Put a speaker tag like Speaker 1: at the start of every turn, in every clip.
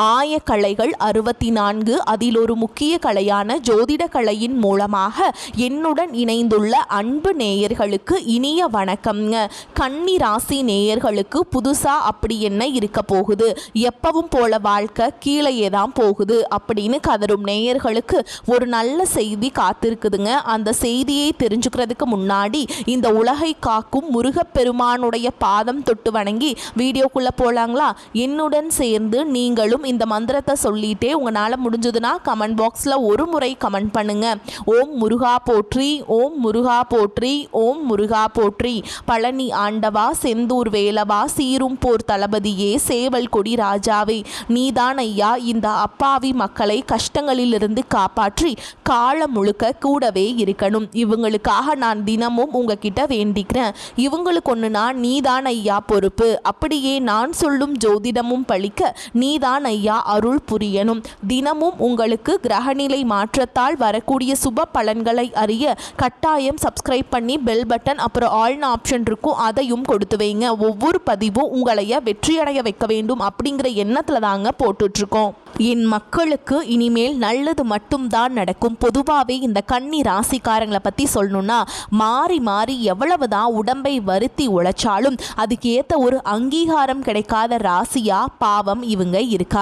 Speaker 1: ஆயக்கலைகள் 64, அதில் ஒரு முக்கிய கலையான ஜோதிட கலையின் மூலமாக என்னுடன் இணைந்துள்ள அன்பு நேயர்களுக்கு இனிய வணக்கம்ங்க. கன்னி ராசி நேயர்களுக்கு புதுசா அப்படி என்ன இருக்க போகுது, எப்பவும் போல வாழ்க்கை கீழே தான் போகுது அப்படின்னு கதரும் நேயர்களுக்கு ஒரு நல்ல செய்தி காத்திருக்குதுங்க. அந்த செய்தியை தெரிஞ்சுக்கிறதுக்கு முன்னாடி இந்த உலகை காக்கும் முருகப்பெருமானுடைய பாதம் தொட்டு வணங்கி வீடியோக்குள்ள போலாங்களா? என்னுடன் சேர்ந்து நீங்களும் இந்த மந்திரத்தை சொல்லிட்டே உங்களால் முடிஞ்சதுன்னா கமெண்ட் பாக்ஸில் ஒரு முறை கமெண்ட் பண்ணுங்க. ஓம் முருகா போற்றி, ஓம் முருகா போற்றி, ஓம் முருகா போற்றி. பழனி ஆண்டவா, செந்தூர் வேலவா, சீரும் போர் தளபதியே, சேவல் கொடி ராஜாவே, நீதான் ஐயா இந்த அப்பாவி மக்களை கஷ்டங்களிலிருந்து காப்பாற்றி காலம் முழுக்க கூடவே இருக்கணும். இவங்களுக்காக நான் தினமும் உங்ககிட்ட வேண்டிக்கிறேன். இவங்களுக்கு ஒன்றுனா நீதான் ஐயா பொறுப்பு. அப்படியே நான் சொல்லும் ஜோதிடமும் பழிக்க நீதான் ஐயா அருள் புரியணும். தினமும் உங்களுக்கு கிரகநிலை மாற்றத்தால் வரக்கூடிய சுப பலன்களை அறிய கட்டாயம் சப்ஸ்கிரைப் பண்ணி பெல் பட்டன் அப்புறம் ஆல்னு ஆப்ஷன் இருக்கும், அதையும் கொடுத்து வைங்க. ஒவ்வொரு பதிவும் உங்களைய வெற்றியடைய வைக்க வேண்டும் அப்படிங்கிற எண்ணத்தில் தாங்க போட்டுட்ருக்கோம். என் மக்களுக்கு இனிமேல் நல்லது மட்டும்தான் நடக்கும். பொதுவாகவே இந்த கன்னி ராசிக்காரங்களை பற்றி சொல்லணும்னா மாறி மாறி எவ்வளவுதான் உடம்பை வருத்தி உழைச்சாலும் அதுக்கு ஏற்ற ஒரு அங்கீகாரம் கிடைக்காத ராசியா பாவம் இவங்க இருக்காங்க.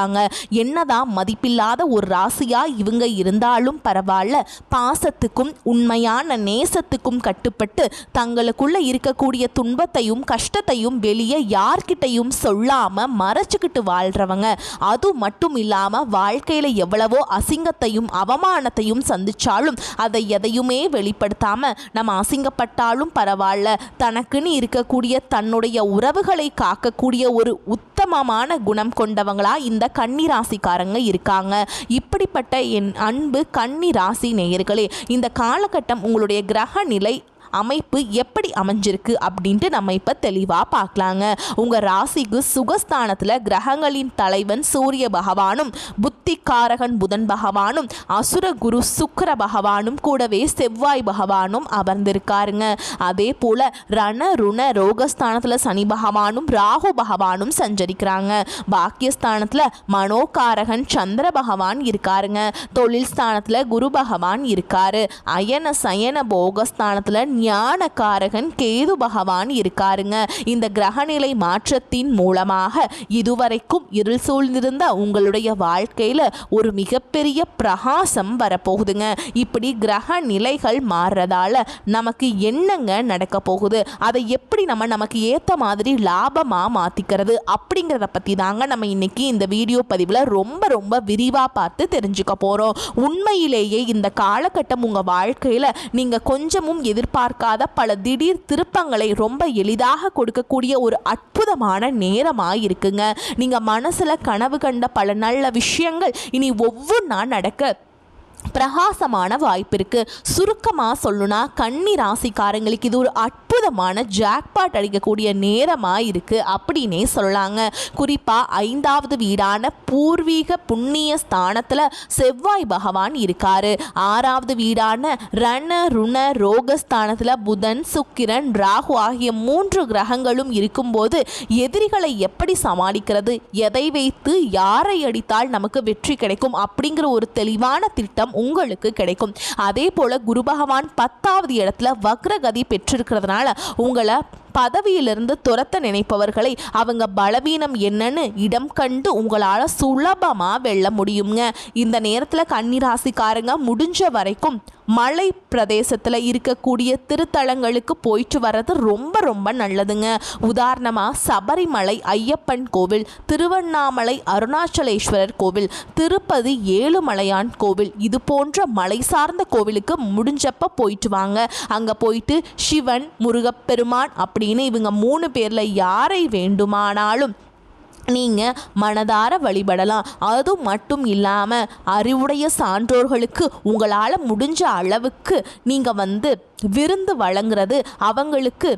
Speaker 1: என்னதான் மதிப்பில்லாத ஒரு ராசியா இவங்க இருந்தாலும் பரவாயில்ல, பாசத்துக்கும் உண்மையான நேசத்துக்கும் கட்டுப்பட்டு தங்களுக்குள்ள இருக்கக்கூடிய துன்பத்தையும் கஷ்டத்தையும் வெளியே யார்கிட்டையும் சொல்லாம மறைச்சுக்கிட்டு வாழ்றவங்க. அது மட்டும் இல்லாம வாழ்க்கையில எவ்வளவோ அசிங்கத்தையும் அவமானத்தையும் சந்திச்சாலும் அதை எதையுமே வெளிப்படுத்தாம நம்ம அசிங்கப்பட்டாலும் பரவாயில்ல, தனக்குன்னு இருக்கக்கூடிய தன்னுடைய உறவுகளை காக்கக்கூடிய ஒரு உத்தமமான குணம் கொண்டவங்களா இந்த கன்னி ராசிக்காரங்க இருக்காங்க. இப்படிப்பட்ட என் அன்பு கன்னி ராசி நேயர்களே, இந்த காலகட்டம் உங்களுடைய கிரக நிலை அமைப்பு எப்படி அமைஞ்சிருக்கு அப்படின்ட்டு நம்ம இப்போ தெளிவாக பார்க்கலாங்க. உங்கள் ராசிக்கு சுகஸ்தானத்தில் கிரகங்களின் தலைவன் சூரிய பகவானும் புத்திக்காரகன் புதன் பகவானும் அசுர குரு சுக்கிர பகவானும் கூடவே செவ்வாய் பகவானும் அமர்ந்திருக்காருங்க. அதே போல் ரண ருண ரோகஸ்தானத்தில் சனி பகவானும் ராகு பகவானும் சஞ்சரிக்கிறாங்க. பாக்கியஸ்தானத்தில் மனோகாரகன் சந்திர பகவான் இருக்காருங்க. தொழில் ஸ்தானத்தில் குரு பகவான் இருக்காரு. அயன சயன போகஸ்தானத்தில் ஞானகாரகன் கேது பகவான் இருக்காருங்க. இந்த கிரகநிலை மாற்றத்தின் மூலமாக இதுவரைக்கும் இருள் சூழ்ந்திருந்த உங்களுடைய வாழ்க்கையில ஒரு மிகப்பெரிய பிரகாசம் வரப்போகுதுங்க. இப்படி கிரக நிலைகள் மாறுறதால நமக்கு என்னங்க நடக்க போகுது, அதை எப்படி நமக்கு ஏற்ற மாதிரி லாபமா மாத்திக்கிறது அப்படிங்கிறத பத்தி தாங்க நம்ம இன்னைக்கு இந்த வீடியோ பதிவில் ரொம்ப ரொம்ப விரிவா பார்த்து தெரிஞ்சுக்க போறோம். உண்மையிலேயே இந்த காலகட்டம் உங்க வாழ்க்கையில நீங்க கொஞ்சமும் எதிர்பார்க்காத பல திடீர் திருப்பங்களை ரொம்ப எளிதாக கொடுக்கக்கூடிய ஒரு அற்புதமான நேரமாக இருக்குங்க. நீங்க மனசுல கனவு கண்ட பல நல்ல விஷயங்கள் இனி ஒவ்வொன்றா நடக்க பிரகாசமான வாய்ப்பு இருக்கு. சுருக்கமாக சொல்லணும்னா கன்னி ராசிக்காரங்களுக்கு இது ஒரு அற்புதமான ஜாக்பாட் அடிக்கக்கூடிய நேரமாக இருக்கு அப்படின்னே சொல்லலாங்க. குறிப்பாக 5வது வீடான பூர்வீக புண்ணிய ஸ்தானத்தில் செவ்வாய் பகவான் இருக்காரு. 6வது வீடான ரண ருண ரோகஸ்தானத்தில் புதன் சுக்கிரன் ராகு ஆகிய 3 கிரகங்களும் இருக்கும்போது எதிரிகளை எப்படி சமாளிக்கிறது, எதை வைத்து யாரை அடித்தால் நமக்கு வெற்றி கிடைக்கும் அப்படிங்கிற ஒரு தெளிவான திட்டம் உங்களுக்கு கிடைக்கும். அதே போல குரு பகவான் 10வது இடத்துல வக்ரகதி பெற்றிருக்கிறதுனால உங்களை பதவியிலிருந்து துரத்த நினைப்பவர்களை அவங்க பலவீனம் என்னன்னு இடம் கண்டு உங்களால் சுலபமாக வெல்ல முடியுங்க. இந்த நேரத்தில் கன்னிராசிக்காரங்க முடிஞ்ச வரைக்கும் மலை பிரதேசத்தில் இருக்கக்கூடிய திருத்தலங்களுக்கு போயிட்டு வர்றது ரொம்ப ரொம்ப நல்லதுங்க. உதாரணமாக சபரிமலை ஐயப்பன் கோவில், திருவண்ணாமலை அருணாச்சலேஸ்வரர் கோவில், திருப்பதி ஏழுமலையான் கோவில், இது போன்ற மலை சார்ந்த கோவிலுக்கு முடிஞ்சப்ப போயிட்டு வாங்க. அங்கே போயிட்டு சிவன் முருகப்பெருமான் அப்படின்னு இவங்க 3 பேரில் யாரை வேண்டுமானாலும் நீங்கள் மனதார வழிபடலாம். அது மட்டும் இல்லாமல் அறிவுடைய சான்றோர்களுக்கு உங்களால் முடிஞ்ச அளவுக்கு நீங்கள் விருந்து வழங்குறது, அவங்களுக்கு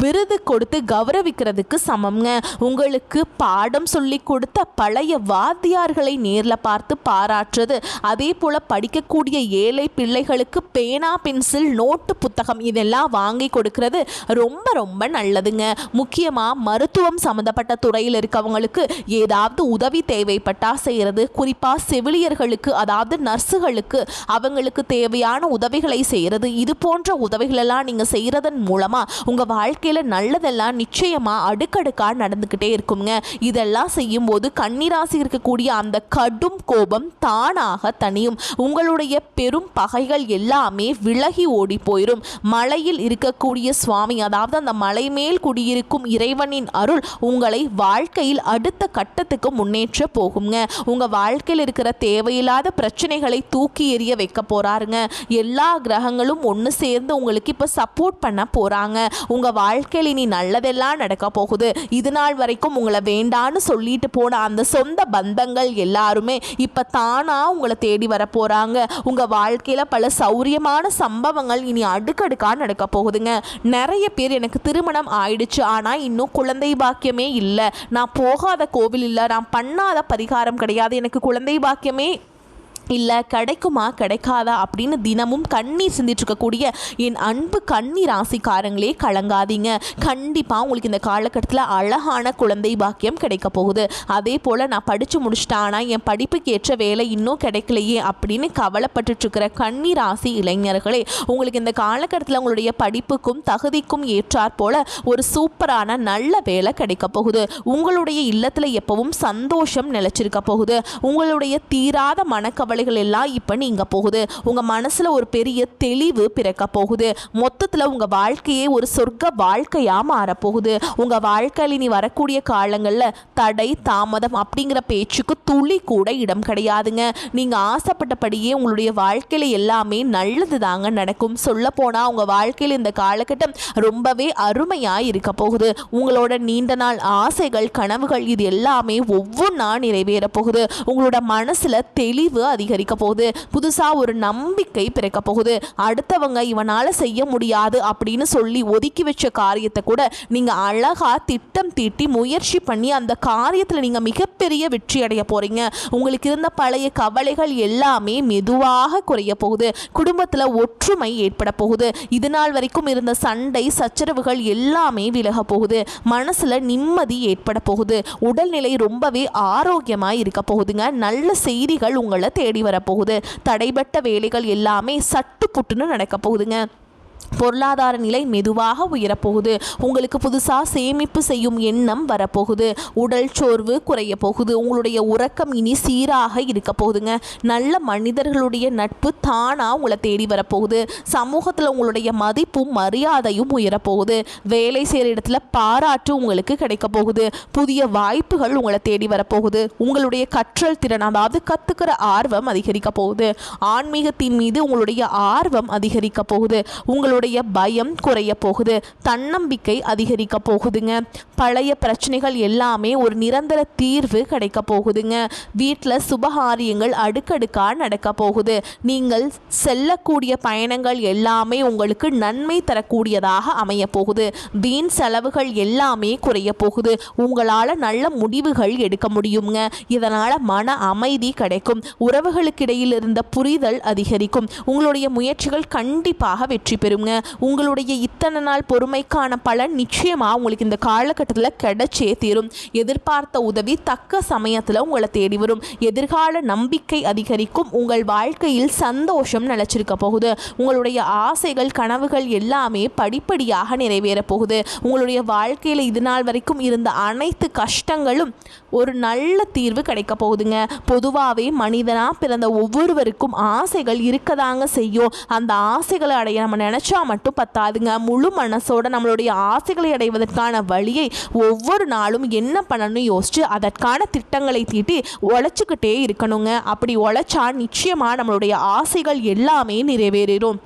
Speaker 1: விருது கொடுத்து கௌரவிக்கிறதுக்கு சமம்ங்க. உங்களுக்கு பாடம் சொல்லி கொடுத்த பழைய வாத்தியார்களை நேரில் பார்த்து பாராட்டுறது, அதே போல் படிக்கக்கூடிய ஏழை பிள்ளைகளுக்கு பேனா பென்சில் நோட்டு புத்தகம் இதெல்லாம் வாங்கி கொடுக்கறது ரொம்ப ரொம்ப நல்லதுங்க. முக்கியமாக மருத்துவம் சம்மந்தப்பட்ட துறையில் இருக்கவங்களுக்கு ஏதாவது உதவி தேவைப்பட்டா செய்கிறது, குறிப்பாக செவிலியர்களுக்கு அதாவது நர்ஸுகளுக்கு அவங்களுக்கு தேவையான உதவிகளை செய்கிறது, இது போன்ற உதவிகளெல்லாம் நீங்கள் செய்கிறதன் மூலமாக உங்கள் வாழ்க்கையில் நல்லதெல்லாம் நிச்சயமாக அடுக்கடுக்காக நடந்துக்கிட்டே இருக்குங்க. இதெல்லாம் செய்யும்போது கன்னிராசி இருக்கக்கூடிய அந்த கடும் கோபம் தானாக தனியும். உங்களுடைய பெரும் பகைகள் எல்லாமே விலகி ஓடி போயிடும். மலையில் இருக்கக்கூடிய சுவாமி அதாவது அந்த மலை மேல் குடியிருக்கும் இறைவனின் அருள் உங்களை வாழ்க்கையில் அடுத்த கட்டத்துக்கு முன்னேற்ற போகுங்க. உங்கள் வாழ்க்கையில் இருக்கிற தேவையில்லாத பிரச்சனைகளை தூக்கி எறிய வைக்க போறாருங்க. எல்லா கிரகங்களும் ஒன்று சேர்ந்து உங்களுக்கு இப்போ சப்போர்ட் பண்ண போறாங்க. உங்கள் வாழ்க்கையில் இனி நல்லதெல்லாம் நடக்க போகுது. இது நாள் வரைக்கும் உங்களை வேண்டான்னு சொல்லிட்டு போன அந்த சொந்த பந்தங்கள் எல்லாருமே இப்போ தானாக உங்களை தேடி வர போகிறாங்க. உங்கள் வாழ்க்கையில் பல சௌரியமான சம்பவங்கள் இனி அடுக்கடுக்காக நடக்க போகுதுங்க. நிறைய பேர் எனக்கு திருமணம் ஆயிடுச்சு ஆனால் இன்னும் குழந்தை பாக்கியமே இல்லை, நான் போகாத கோவில் இல்லை, நான் பண்ணாத பரிகாரம் கிடையாது, எனக்கு குழந்தை பாக்கியமே இல்லை, கிடைக்குமா கிடைக்காதா அப்படின்னு தினமும் கண்ணீர் சிந்திட்டு இருக்கக்கூடிய என் அன்பு கன்னி ராசிக்காரங்களே கலங்காதீங்க. கண்டிப்பாக உங்களுக்கு இந்த காலகட்டத்தில் அழகான குழந்தை பாக்கியம் கிடைக்க போகுது. அதே போல் நான் படித்து முடிச்சிட்டானா என் படிப்புக்கு ஏற்ற வேலை இன்னும் கிடைக்கலையே அப்படின்னு கவலைப்பட்டுருக்கிற கன்னி ராசி இளைஞர்களே, உங்களுக்கு இந்த காலகட்டத்தில் உங்களுடைய படிப்புக்கும் தகுதிக்கும் ஏற்றாற் போல ஒரு சூப்பரான நல்ல வேலை கிடைக்க போகுது. உங்களுடைய இல்லத்தில் எப்பவும் சந்தோஷம் நிலைச்சிருக்க போகுது. உங்களுடைய தீராத மனக்கவலை எல்லாம் இப்ப நீங்க போகுது. உங்க மனசுல ஒரு பெரிய தெளிவு பிறக்க போகுது. மொத்தத்துல உங்க வாழ்க்கையே ஒரு சொர்க்க வாழ்க்கையா மாறப்போகுது. உங்க வாழ்க்கையில் இனி வரக்கூடிய காலங்கள்ல தடை தாமதம் அப்படிங்கிற பேச்சுக்கு துளி கூட இடம் கிடையாதுங்க. நீங்க ஆசைப்பட்டபடியே உங்களுடைய வாழ்க்கையில எல்லாமே நல்லது தாங்க நடக்கும். சொல்ல போனா உங்க வாழ்க்கையில் இந்த காலகட்டம் ரொம்பவே அருமையா இருக்க போகுது. உங்களோட நீண்ட நாள் ஆசைகள் கனவுகள் இது எல்லாமே ஒவ்வொன்றா நிறைவேற போகுது. உங்களோட மனசுல தெளிவு அதிகரிக்க போகுது. புதுசா ஒரு நம்பிக்கை பிறக்க போகுது. அடுத்தவங்க இவனால செய்ய முடியாது அப்படின்னு சொல்லி ஒதுக்கி வச்ச காரியத்தை கூட நீங்க அழகா திட்டம் தீட்டி முயற்சி பண்ணி அந்த காரியத்துல நீங்க மிகப்பெரிய வெற்றி அடைய போறீங்க. உங்களுக்கு இருந்த பழைய கவலைகள் எல்லாமே மெதுவாக குறைய போகுது. குடும்பத்துல ஒற்றுமை ஏற்பட போகுது. இது நாள் வரைக்கும் இருந்த சண்டை சச்சரவுகள் எல்லாமே விலக போகுது. மனசுல நிம்மதி ஏற்பட போகுது. உடல்நிலை ரொம்பவே ஆரோக்கியமா இருக்க போகுதுங்க. நல்ல செய்திகள் உங்களை தேடி வரப்போகுது. தடைபட்ட வேலைகள் எல்லாமே சட்டு புட்டுன்னு நடக்க போகுதுங்க. பொருளாதார நிலை மெதுவாக உயரப்போகுது. உங்களுக்கு புதுசாக சேமிப்பு செய்யும் எண்ணம் வரப்போகுது. உடல் சோர்வு குறைய போகுது. உங்களுடைய உறக்கம் இனி சீராக இருக்க போகுதுங்க. நல்ல மனிதர்களுடைய நட்பு தானாக உங்களை தேடி வரப்போகுது. சமூகத்தில் உங்களுடைய மதிப்பும் மரியாதையும் உயரப்போகுது. வேலை செய்கிற இடத்துல பாராட்டு உங்களுக்கு கிடைக்க போகுது. புதிய வாய்ப்புகள் உங்களை தேடி வரப்போகுது. உங்களுடைய கற்றல் திறன் அதாவது கற்றுக்கிற ஆர்வம் அதிகரிக்க போகுது. ஆன்மீகத்தின் மீது உங்களுடைய ஆர்வம் அதிகரிக்க போகுது. உங்களுடைய பயம் குறைய போகுது. தன்னம்பிக்கை அதிகரிக்க போகுதுங்க. பழைய பிரச்சனைகள் எல்லாமே ஒரு நிரந்தர தீர்வு கிடைக்க போகுதுங்க. வீட்டில் சுபகாரியங்கள் அடுக்கடுக்கா நடக்க போகுது. நீங்கள் செல்லக்கூடிய பயணங்கள் எல்லாமே உங்களுக்கு நன்மை தரக்கூடியதாக அமைய போகுது. வீண் செலவுகள் எல்லாமே குறைய போகுது. உங்களால் நல்ல முடிவுகள் எடுக்க முடியுங்க. இதனால் மன அமைதி கிடைக்கும். உறவுகளுக்கிடையில் இருந்த புரிதல் அதிகரிக்கும். உங்களுடைய முயற்சிகள் கண்டிப்பாக வெற்றி பெறுங்க. உங்களுடைய இத்தனை நாள் பொறுமைக்கான பலன் நிச்சயமாக உங்களுக்கு இந்த காலகட்டத்தில் கிடைச்சே தீரும். எதிர்பார்த்த உதவி தக்க சமயத்தில் உங்களை தேடி வரும். எதிர்கால நம்பிக்கை அதிகரிக்கும். உங்கள் வாழ்க்கையில் சந்தோஷம் நிலைச்சிருக்க போகுது. உங்களுடைய ஆசைகள் கனவுகள் எல்லாமே படிப்படியாக நிறைவேற போகுது. உங்களுடைய வாழ்க்கையில் இது நாள் வரைக்கும் இருந்த அனைத்து கஷ்டங்களும் ஒரு நல்ல தீர்வு கிடைக்க போகுதுங்க. பொதுவாகவே மனிதனாக பிறந்த ஒவ்வொருவருக்கும் ஆசைகள் இருக்கதாங்க செய்யும். அந்த ஆசைகளை அடைய நம்ம நினச்சா மட்டும் பத்தாதுங்க. முழு மனசோட நம்மளுடைய ஆசைகளை அடைவதற்கான வழியை ஒவ்வொரு நாளும் என்ன பண்ணணும்னு யோசிச்சு அதற்கான திட்டங்களை தீட்டி உழைச்சிக்கிட்டே இருக்கணுங்க. அப்படி உழைச்சா நிச்சயமாக நம்மளுடைய ஆசைகள் எல்லாமே நிறைவேறும்.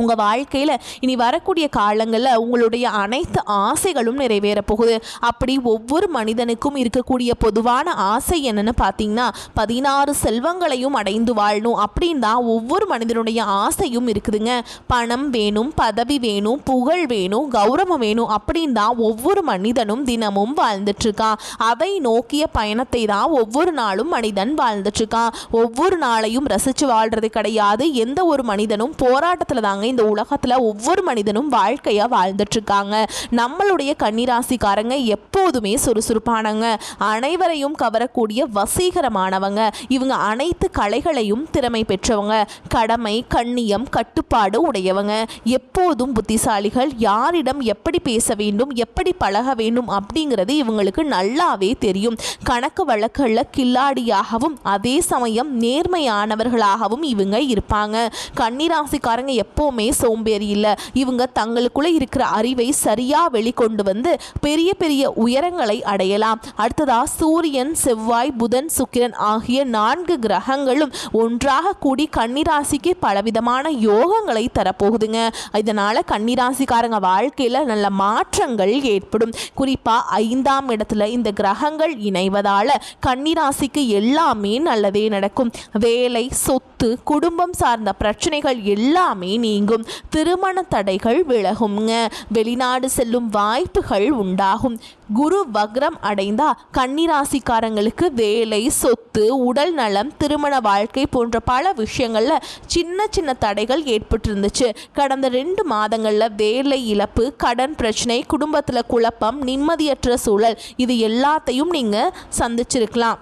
Speaker 1: உங்கள் வாழ்க்கையில் இனி வரக்கூடிய காலங்களில் உங்களுடைய அனைத்து ஆசைகளும் நிறைவேற போகுது. அப்படி ஒவ்வொரு மனிதனுக்கும் இருக்கக்கூடிய பொதுவான ஆசை என்னன்னு பார்த்தீங்கன்னா 16 செல்வங்களையும் அடைந்து வாழணும் அப்படின்னு தான் ஒவ்வொரு மனிதனுடைய ஆசையும் இருக்குதுங்க. பணம் வேணும், பதவி வேணும், புகழ் வேணும், கௌரவம் வேணும் அப்படின்னு தான் ஒவ்வொரு மனிதனும் தினமும் வாழ்ந்துட்டுருக்கான். அதை நோக்கிய பயணத்தை தான் ஒவ்வொரு நாளும் மனிதன் வாழ்ந்துட்டுருக்கான். ஒவ்வொரு நாளையும் ரசித்து வாழ்கிறது கிடையாது. எந்த ஒரு மனிதனும் போராட்டத்தில் தாங்க இந்த உலகத்துல ஒவ்வொரு மனிதனும் வாழ்க்கையா வாழ்ந்துட்டு இருக்காங்க. நம்மளுடைய கன்னிராசிக்காரங்க எப்போதுமே சுறுசுறுப்பானவங்க, அனைவரையும் கவரக்கூடிய வசீகரமானவங்க. இவங்க அனைத்து கலைகளையும் திறமை பெற்றவங்க, கடமை, கண்ணியம், கட்டுப்பாடு உடையவங்க, எப்போதும் புத்திசாலிகள். யாரிடம் எப்படி பேச வேண்டும், எப்படி பழக வேண்டும் அப்படிங்கிறது இவங்களுக்கு நல்லாவே தெரியும். கணக்கு வழக்குல கில்லாடியாகவும் அதே சமயம் நேர்மையானவர்களாகவும் இவங்க இருப்பாங்க. கன்னிராசிக்காரங்க எப்பவுமே சோம்பேறி இல்லை. இவங்க தங்களுக்குள்ள இருக்கிற அறிவை சரியா வெளிக்கொண்டு வந்து பெரிய பெரிய உயரங்களை அடையலாம். அடுத்ததா சூரியன், செவ்வாய், புதன், சுக்கிரன் ஆகிய 4 கிரகங்களும் ஒன்றாக கூடி கன்னிராசிக்கு பலவிதமான யோகங்களை தரப்போகுதுங்க. இதனால கன்னிராசிக்காரங்க வாழ்க்கையில நல்ல மாற்றங்கள் ஏற்படும். குறிப்பா 5ஆம் இடத்துல இந்த கிரகங்கள் இணைவதால கன்னிராசிக்கு எல்லாமே நல்லதே நடக்கும். வேலை, சொத்து, குடும்பம் சார்ந்த பிரச்சனைகள் எல்லாமே நீங்கும். திருமண தடைகள் விலகுங்க. வெளிநாடு செல்லும் வாய்ப்புகள் உண்டாகும். குரு வக்ரம் அடைந்தா கன்னிராசிக்காரங்களுக்கு வேலை, சொத்து, உடல் நலம், திருமண வாழ்க்கை போன்ற பல விஷயங்கள்ல சின்ன சின்ன தடைகள் ஏற்பட்டு இருந்துச்சு. கடந்த 2 மாதங்கள்ல வேலை இழப்பு, கடன் பிரச்சனை, குடும்பத்துல குழப்பம், நிம்மதியற்ற சூழல், இது எல்லாத்தையும் நீங்க சந்திச்சிருக்கலாம்.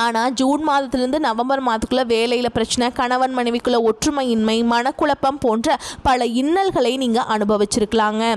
Speaker 1: ஆனால் ஜூன் மாதத்திலிருந்து நவம்பர் மாதத்துக்குள்ளே வேலையில் பிரச்சனை, கணவன் மனைவிக்குள்ள ஒற்றுமையின்மை, மனக்குழப்பம் போன்ற பல இன்னல்களை நீங்கள் அனுபவிச்சிருக்கலாங்க.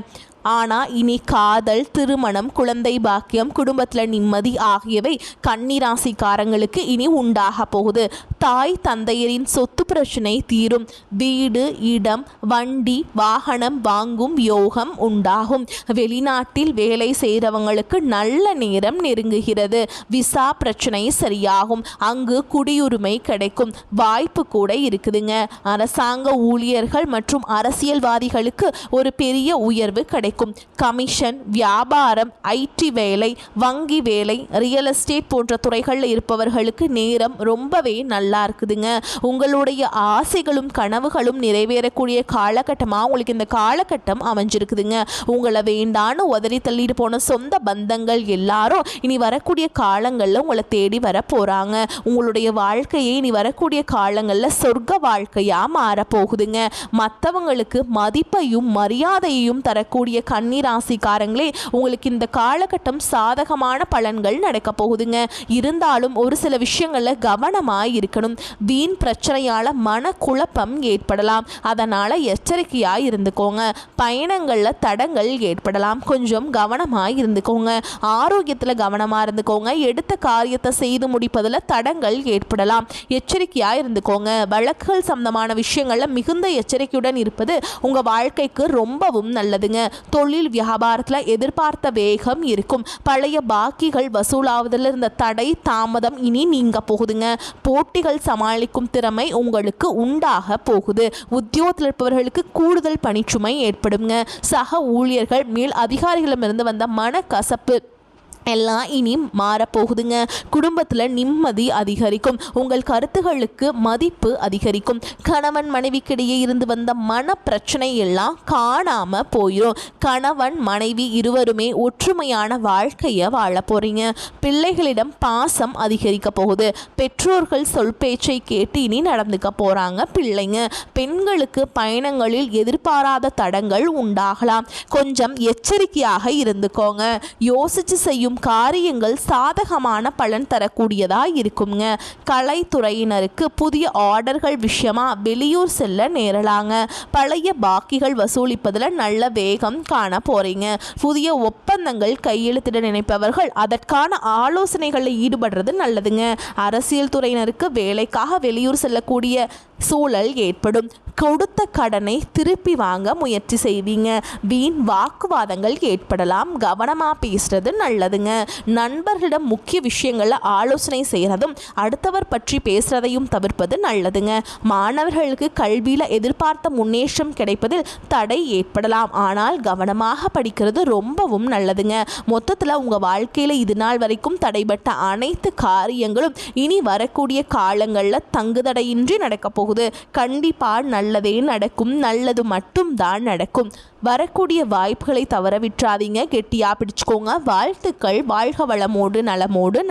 Speaker 1: ஆனால் இனி காதல், திருமணம், குழந்தை பாக்கியம், குடும்பத்தில் நிம்மதி ஆகியவை கன்னிராசிக்காரங்களுக்கு இனி உண்டாக போகுது. தாய் தந்தையரின் சொத்து பிரச்சனை தீரும். வீடு, இடம், வண்டி, வாகனம் வாங்கும் யோகம் உண்டாகும். வெளிநாட்டில் வேலை செய்கிறவங்களுக்கு நல்ல நேரம் நெருங்குகிறது. விசா பிரச்சனை சரியாகும். அங்கு குடியுரிமை கிடைக்கும் வாய்ப்பு கூட இருக்குதுங்க. அரசாங்க ஊழியர்கள் மற்றும் அரசியல்வாதிகளுக்கு ஒரு பெரிய உயர்வு கிடைக்கும். கமிஷன், வியாபாரம், ஐடி வேலை, வங்கி வேலை, ரியல் எஸ்டேட் போன்ற துறைகளில் இருப்பவர்களுக்கு நேரம் ரொம்பவே நல்லா இருக்குதுங்க. உங்களுடைய ஆசைகளும் கனவுகளும் நிறைவேறக்கூடிய காலகட்டமாக உங்களுக்கு இந்த காலகட்டம் அமைஞ்சிருக்குதுங்க. உங்களை வேண்டான்னு உதறி தள்ளிட்டு போன சொந்த பந்தங்கள் எல்லாரும் இனி வரக்கூடிய காலங்களில் உங்களை தேடி வர போகிறாங்க. உங்களுடைய வாழ்க்கையை இனி வரக்கூடிய காலங்களில் சொர்க்க வாழ்க்கையாக மாறப்போகுதுங்க. மற்றவங்களுக்கு மதிப்பையும் மரியாதையையும் தரக்கூடிய கன்னிராசிக்காரங்களே, உங்களுக்கு இந்த காலகட்டம் சாதகமான பலன்கள் நடக்க போகுதுங்க. இருந்தாலும் ஒரு சில விஷயங்களில் கவனமாக இருக்கணும். வீண் பிரச்சனையால் மனக்குழப்பம் ஏற்படலாம். அதனால் எச்சரிக்கையாக இருந்துக்கோங்க. பயணங்களில் தடங்கள் ஏற்படலாம். கொஞ்சம் கவனமாக இருந்துக்கோங்க. ஆரோக்கியத்தில் கவனமாக இருந்துக்கோங்க. எடுத்த காரியத்தை செய்து முடிப்பதில் தடங்கள் ஏற்படலாம். எச்சரிக்கையாக இருந்துக்கோங்க. வழக்குகள் சம்பந்தமான விஷயங்களில் மிகுந்த எச்சரிக்கையுடன் இருப்பது உங்கள் வாழ்க்கைக்கு ரொம்பவும் நல்லதுங்க. தொழில் வியாபாரத்தில் எதிர்பார்த்த வேகம் இருக்கும். பழைய பாக்கிகள் வசூலாவதில் இருந்த தடை தாமதம் இனி நீங்க போகுதுங்க. போட்டிகள் சமாளிக்கும் திறமை உங்களுக்கு உண்டாக போகுது. உத்தியோகத்தில் இருப்பவர்களுக்கு கூடுதல் பணிச்சுமை ஏற்படுங்க. சக ஊழியர்கள், மேல் அதிகாரிகளிடமிருந்து வந்த மனக்கசப்பு எல்லாம் இனி மாறப்போகுதுங்க. குடும்பத்தில் நிம்மதி அதிகரிக்கும். உங்கள் கருத்துகளுக்கு மதிப்பு அதிகரிக்கும். கணவன் மனைவிக்கிடையே இருந்து வந்த மன பிரச்சனை எல்லாம் காணாமல் போயிடும். கணவன் மனைவி இருவருமே ஒற்றுமையான வாழ்க்கையை வாழ போகிறீங்க. பிள்ளைகளிடம் பாசம் அதிகரிக்க போகுது. பெற்றோர்கள் சொல் பேச்சை கேட்டு இனி நடந்துக்க போகிறாங்க பிள்ளைங்க. பெண்களுக்கு பயணங்களில் எதிர்பாராத தடங்கள் உண்டாகலாம். கொஞ்சம் எச்சரிக்கையாக இருந்துக்கோங்க. யோசித்து செய்யும் காரியங்கள் சாதகமான பலன் தரக்கூடியதா இருக்குங்க. கலைத்துறையினருக்கு புதிய ஆர்டர்கள் விஷயமா வெளியூர் செல்ல நேரலாங்க. பழைய பாக்கிகள் வசூலிப்பதில் நல்ல வேகம் காண போறீங்க. புதிய ஒப்பந்தங்கள் கையெழுத்திட நினைப்பவர்கள் அதற்கான ஆலோசனைகளில் ஈடுபடுறது நல்லதுங்க. அரசியல் துறையினருக்கு வேலைக்காக வெளியூர் செல்லக்கூடிய சூழல் ஏற்படும். கொடுத்த கடனை திருப்பி வாங்க முயற்சி செய்வீங்க. வீண் வாக்குவாதங்கள் ஏற்படலாம். கவனமாக பேசுறது நல்லதுங்க. நண்பர்களிடம் முக்கிய விஷயங்களில் ஆலோசனை செய்கிறதும் அடுத்தவர் பற்றி பேசுகிறதையும் தவிர்ப்பது நல்லதுங்க. மாணவர்களுக்கு கல்வியில் எதிர்பார்த்த முன்னேற்றம் கிடைப்பதில் தடை ஏற்படலாம். ஆனால் கவனமாக படிக்கிறது ரொம்பவும் நல்லதுங்க. மொத்தத்தில் உங்கள் வாழ்க்கையில் இது நாள் வரைக்கும் தடைபட்ட அனைத்து காரியங்களும் இனி வரக்கூடிய காலங்களில் தங்குதடையின்றி நடக்கப் போகுது. கண்டிப்பாக நல்லதே நடக்கும். நல்லது மட்டும் தான் நடக்கும். வரக்கூடிய வாய்ப்புகளை தவற விட்டுறாதீங்க. கெட்டியாக பிடிச்சுக்கோங்க. வாழ்த்துக்கள். வாழ்க வளமோடு நலமோடு.